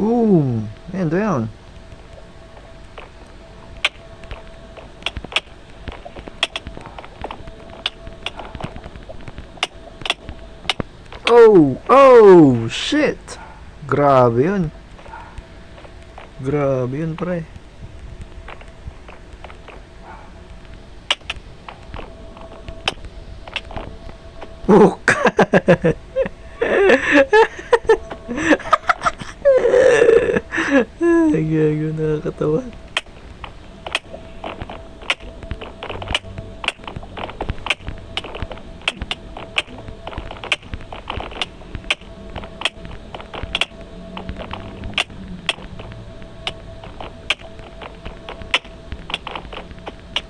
Boom! And down. Oh! Oh! Shit! Grabe yun. Grabe yun, pre. Oh! Ay, gago, nakakatawa.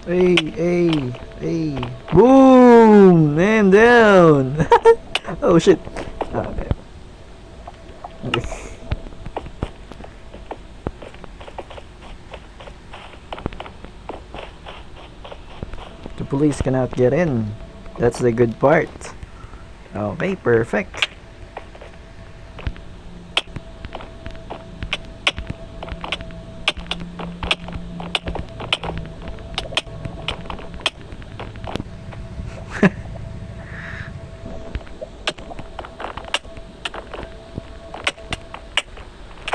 Hey, hey, hey. Boom! Man down! Oh shit. Ah, okay. The police cannot get in. That's the good part. Okay, perfect.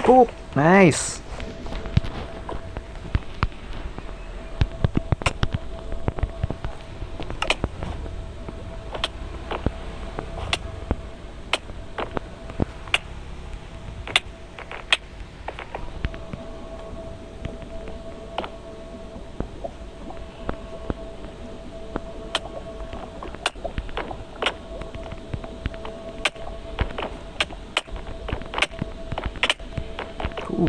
Oh, nice. Ooh.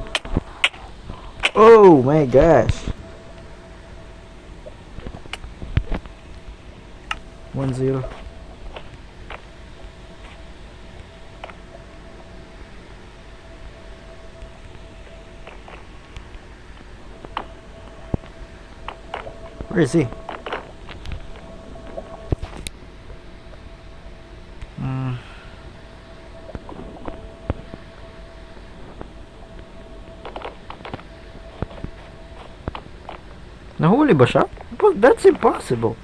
Oh my gosh. 1-0. Where is he? Nahuli ba siya? But that's impossible.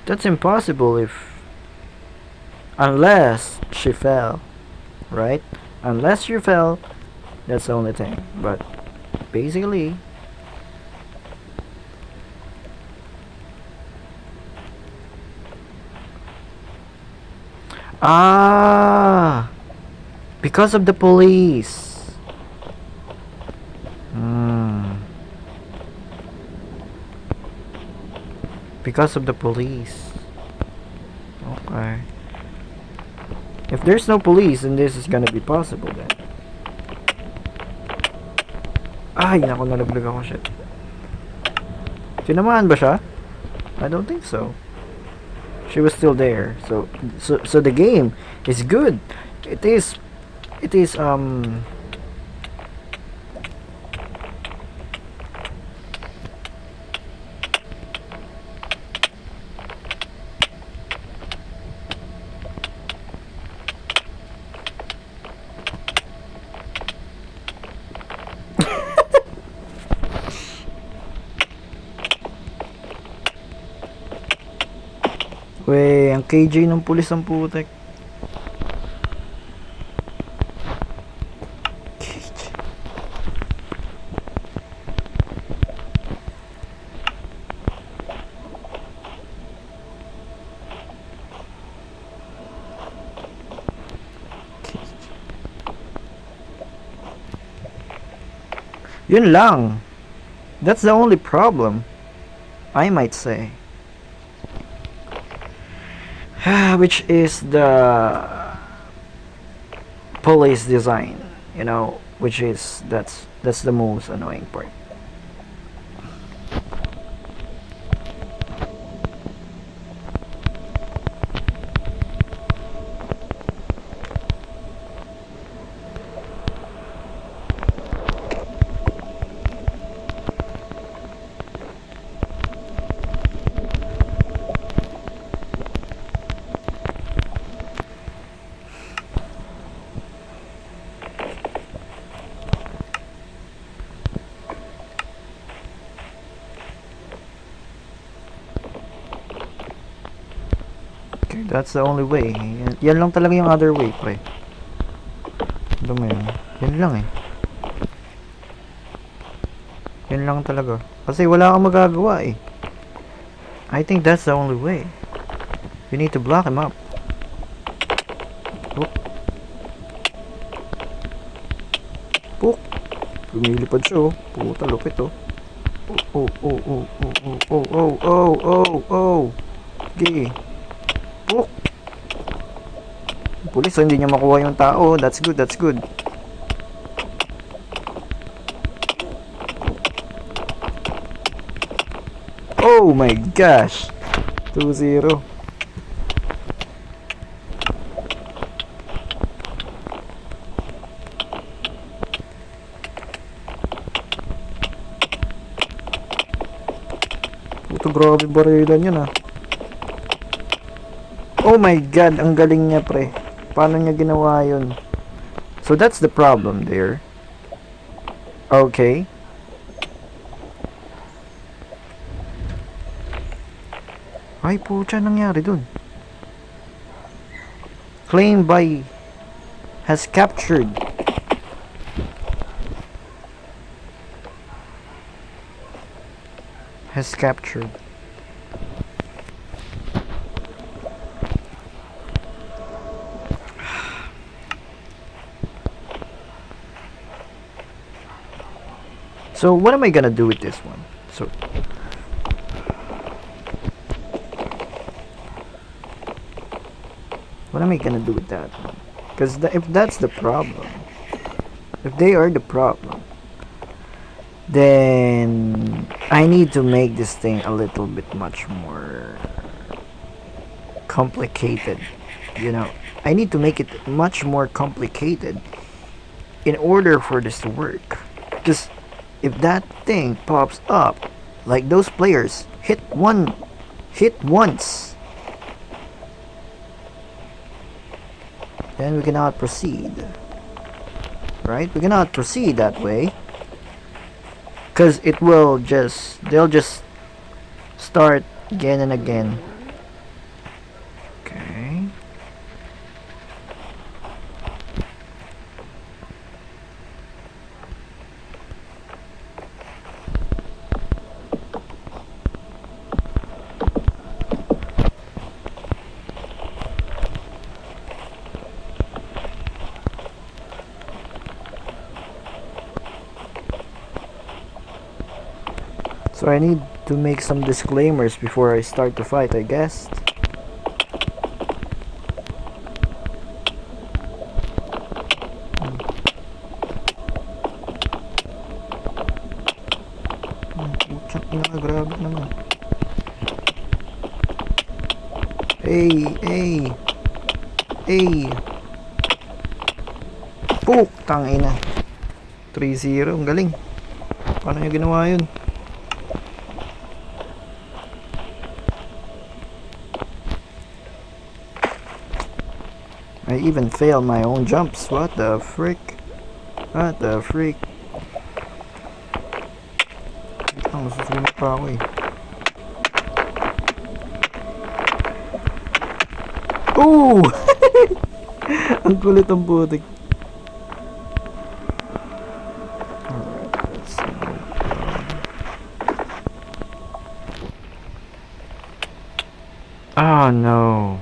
That's impossible if... Unless she fell. Right? Unless she fell, that's the only thing. But basically... Ah! Because of the police. Because of the police. Okay. If there's no police, then this is gonna be possible then. Ay, naku, nalaglag ako, shit. Tinamaan ba siya? I don't think so. She was still there. So the game is good. It is Wey, ang KJ ng pulis ang putek. KJ. Yun lang. That's the only problem, I might say. Which is the police design, you know, which is that's the most annoying part. Okay, that's the only way. Yan lang talaga yung other way, pre. Ano mo yun? Yan lang eh. Yan lang talaga. Kasi wala kang magagawa eh. I think that's the only way. You need to block him up. Oh. Puk! Lumilipad siya oh. Puta, lupit oh. Oh, oh, oh, oh, oh, oh, oh, oh, oh, oh. Okay. Puk! Pulis, hindi niya makuha yung tao. That's good, that's good. Oh my gosh! 2-0. Puto, grabe barilan yun ah. Oh my god, ang galing niya pre. Paano niya ginawa yun? So that's the problem there. Okay. Ay pucha, nangyari dun? Claimed by has captured. Has captured. So what am I gonna do with this one? So what am I gonna do with that one? Because if that's the problem, if they are the problem, then I need to make this thing a little bit much more complicated. You know, I need to make it much more complicated in order for this to work. Because if that thing pops up, like those players hit once, then we cannot proceed. Right? We cannot proceed that way. Because it will they'll just start again and again. Okay. So I need to make some disclaimers before I start the fight, I guess. Grabe naman. Hey. Puk! Tangina. 3-0. Ang galing. Paano niya ginawa yun? I even failed my own jumps. What the frick? What the freak? Ang susunod pa ako eh. Ooh! Ang kulit ang putik. Alright, let's see. Oh no.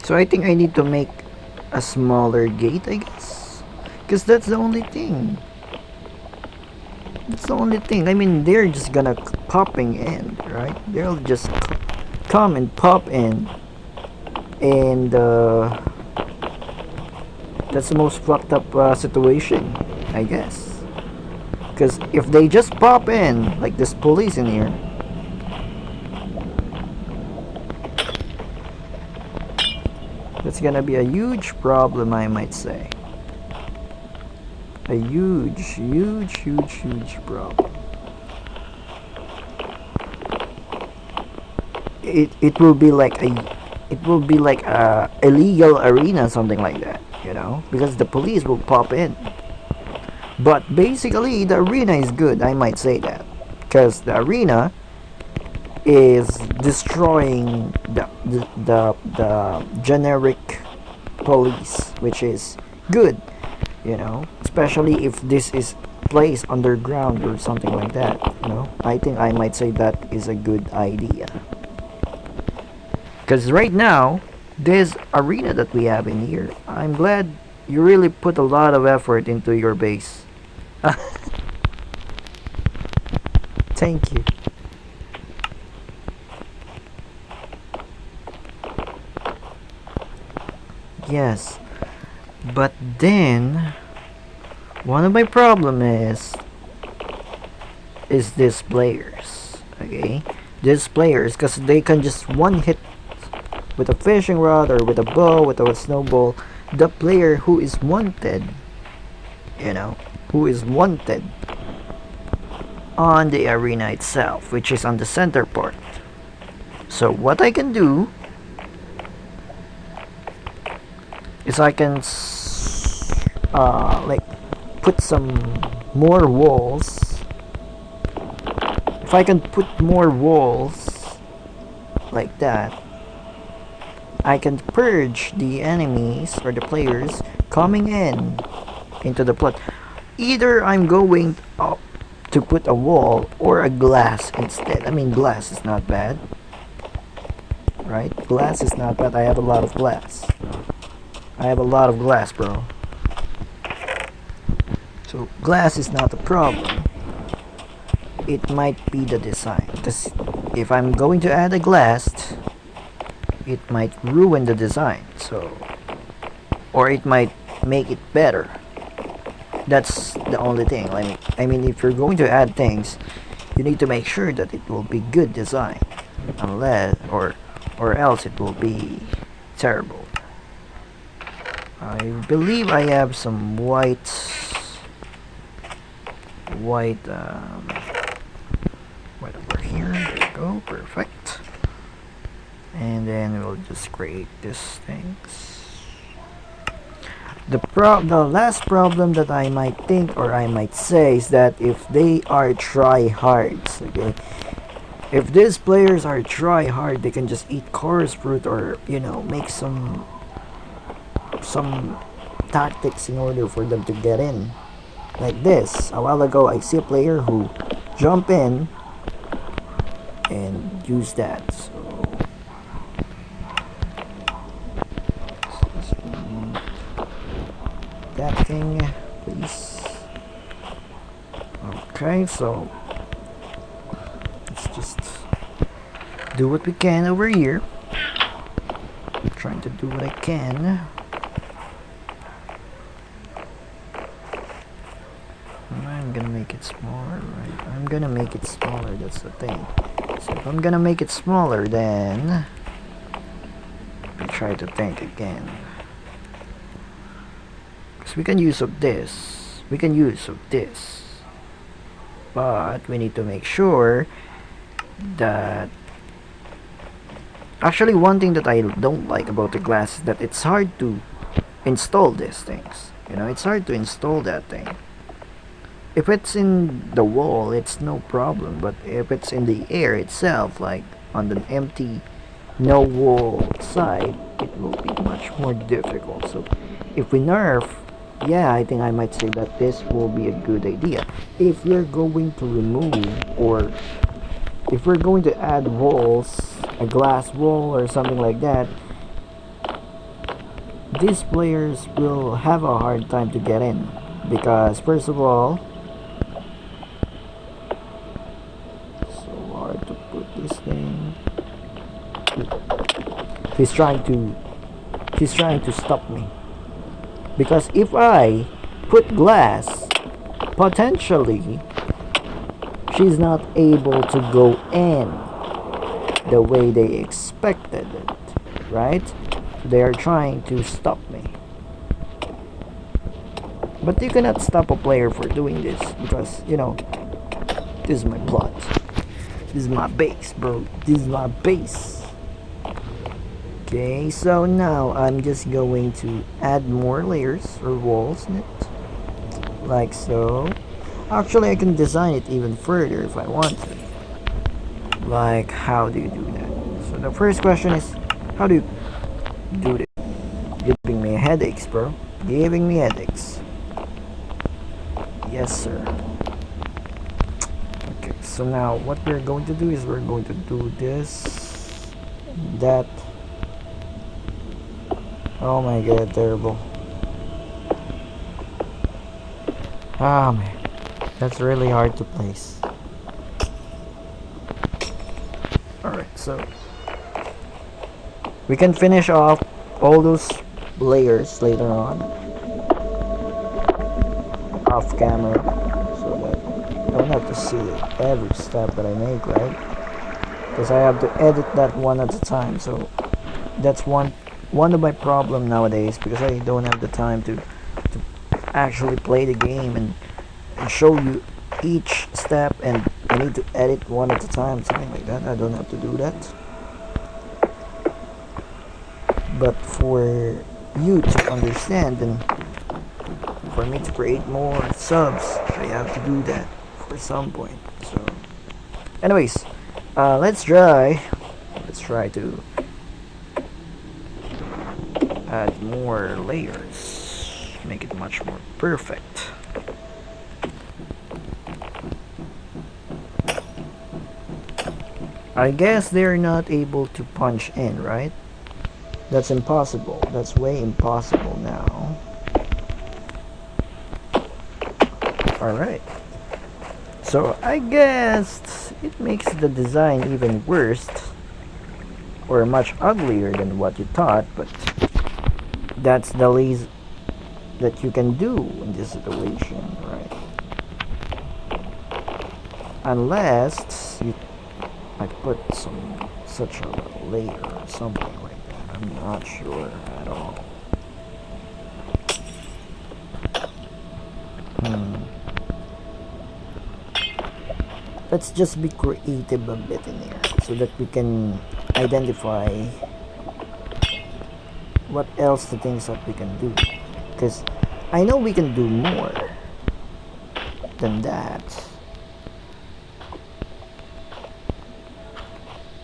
So I think I need to make a smaller gate, I guess. Because that's the only thing. That's the only thing. I mean, they're just gonna popping in, right? They'll just come and pop in. And that's the most fucked up situation, I guess. Because if they just pop in, like this police in here, that's gonna be a huge problem, I might say. a huge problem. It will be like a illegal arena, something like that, because the police will pop in. But basically, the arena is good. I might say that, because the arena is destroying the generic police, which is good, especially if this is placed underground or something like that. I think I might say that is a good idea. Because right now, this arena that we have in here, I'm glad you really put a lot of effort into your base. Thank you. Yes, but then one of my problem is these players. Okay, these players, because they can just one hit with a fishing rod or with a bow, with a snowball, the player who is wanted, who is wanted on the arena itself, which is on the center part. So what I can do is I can like put some more walls. If I can put more walls like that, I can purge the enemies or the players coming into the plot. Either I'm going up to put a wall or a glass instead. I mean, glass is not bad, right? Glass is not bad. I have a lot of glass. Bro. So glass is not a problem. It might be the design. Because if I'm going to add a glass, it might ruin the design. Or it might make it better. That's the only thing. I mean, if you're going to add things, you need to make sure that it will be good design, unless or else it will be terrible. I believe I have some white right over here. There we go, perfect. And then we'll just create these things. The last problem that I might think or I might say is that if they are tryhards, okay, if these players are tryhard, they can just eat chorus fruit or make some tactics in order for them to get in. Like this, a while ago I see a player who jump in and use that. So that thing, please. Okay, so let's just do what we can over here. I'm trying to do what I can. I'm gonna make it smaller, right? I'm gonna make it smaller, that's the thing. So if I'm gonna make it smaller, then we try to think again. Because we can use of this. But we need to make sure that actually one thing that I don't like about the glass is that it's hard to install these things. It's hard to install that thing. If it's in the wall, it's no problem, but if it's in the air itself, like on the empty no wall side, it will be much more difficult. So if we nerf, yeah, I think I might say that this will be a good idea. If we're going to remove, or if we're going to add walls, a glass wall or something like that, these players will have a hard time to get in. Because first of all, so hard to put this thing. He's trying to stop me. Because if I put glass, potentially she's not able to go in the way they expected it, right? They are trying to stop me. But you cannot stop a player for doing this because, you know, this is my plot. This is my base, bro. This is my base. Okay, so now I'm just going to add more layers or walls in it. Like so. Actually, I can design it even further if I want to. Like, how do you do that? So the first question is, how do you do this? Giving me headaches, bro. Giving me headaches. Yes, sir. Okay, so now what we're going to do is we're going to do this, that. Oh my god, terrible. Ah, man. That's really hard to place. Alright, so we can finish off all those layers later on off camera so that I don't have to see every step that I make, right? Because I have to edit that one at a time, so that's one of my problem nowadays, because I don't have the time to actually play the game and show you each step, and I need to edit one at a time, something like that. I don't have to do that. But for you to understand and for me to create more subs, I have to do that for some point. So anyways, let's try to add more layers, make it much more perfect. I guess they're not able to punch in, right? That's impossible. That's way impossible now. Alright. So I guess it makes the design even worse, or much uglier than what you thought, but that's the least that you can do in this situation, right? Unless I put such a layer or something like that. I'm not sure at all. Let's just be creative a bit in here so that we can identify what else the things that we can do. Because I know we can do more than that.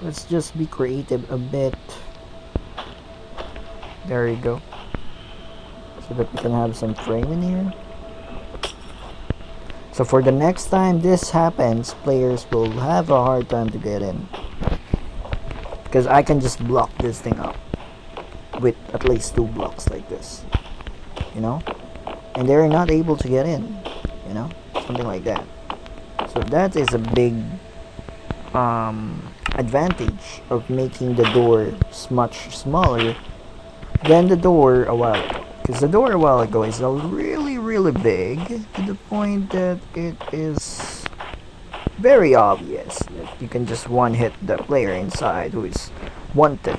Let's just be creative a bit. There you go. So that we can have some frame in here. So for the next time this happens, players will have a hard time to get in. Because I can just block this thing up with at least 2 blocks like this. You know? And they're not able to get in. You know? Something like that. So that is a big advantage of making the door much smaller than the door a while ago. Because the door a while ago is really big to the point that it is very obvious that you can just one hit the player inside who is wanted